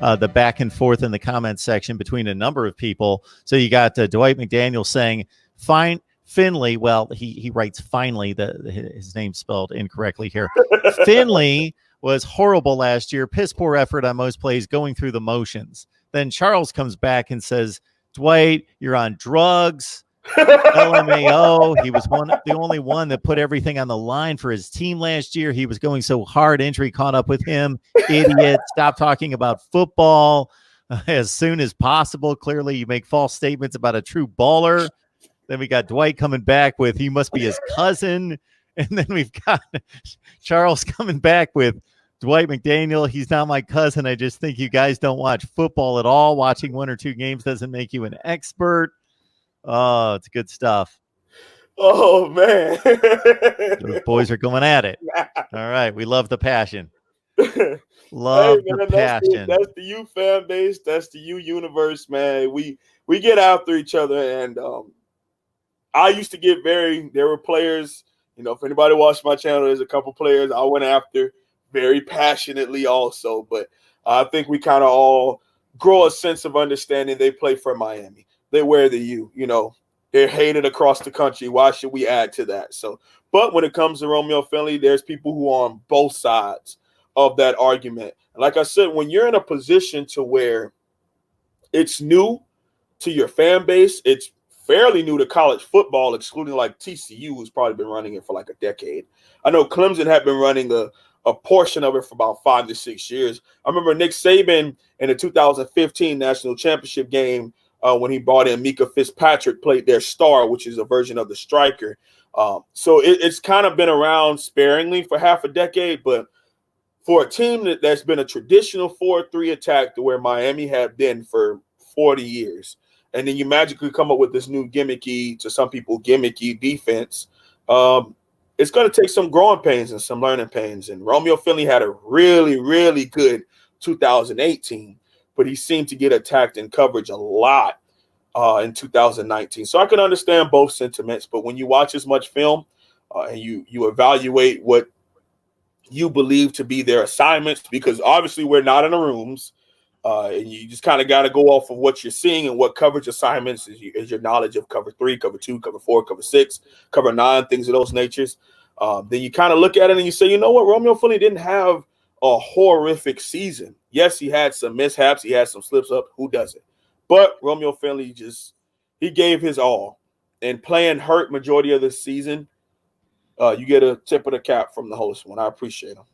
the back and forth in the comments section between a number of people. So you got Dwight McDaniel saying, fine. Finley, well, he writes finally, his name's spelled incorrectly here. Finley was horrible last year, piss poor effort on most plays, going through the motions. Then Charles comes back and says, Dwight, you're on drugs. LMAO. He was the only one that put everything on the line for his team last year. He was going so hard, injury caught up with him. Idiot. Stop talking about football as soon as possible. Clearly, you make false statements about a true baller. Then we got Dwight coming back with he must be his cousin. And then we've got Charles coming back with Dwight McDaniel. He's not my cousin. I just think you guys don't watch football at all. Watching one or two games doesn't make you an expert. Oh, it's good stuff. Oh, man. Those boys are going at it. All right. We love the passion. Love the passion. That's the U fan base. That's the U universe, man. We get after each other. And I used to get there were players, if anybody watched my channel, there's a couple players I went after very passionately also. But I think we kind of all grow a sense of understanding. They play for Miami. They wear the U, they're hated across the country. Why should we add to that? But when it comes to Romeo Finley, there's people who are on both sides of that argument. And like I said, when you're in a position to where it's new to your fan base, it's fairly new to college football, excluding like TCU, who's probably been running it for like a decade. I know Clemson had been running a portion of it for about 5 to 6 years. I remember Nick Saban in the 2015 national championship game, when he brought in Mika Fitzpatrick, played their star, which is a version of the striker. So it's kind of been around sparingly for half a decade, but for a team that's been a traditional 4-3 attack to where Miami had been for 40 years, and then you magically come up with this new gimmicky, to some people, gimmicky defense, it's going to take some growing pains and some learning pains. And Romeo Finley had a really, really good 2018. But he seemed to get attacked in coverage a lot in 2019. So I can understand both sentiments. But when you watch as much film and you evaluate what you believe to be their assignments, because obviously we're not in the rooms, and you just kind of got to go off of what you're seeing and what coverage assignments is your knowledge of cover 3, cover 2, cover 4, cover 6, cover 9, things of those natures. Then you kind of look at it and you say, you know what, Romeo Finley didn't have a horrific season. Yes, he had some mishaps. He had some slips up. Who doesn't? But Romeo Finley he gave his all. And playing hurt majority of the season, you get a tip of the cap from the host one. I appreciate him.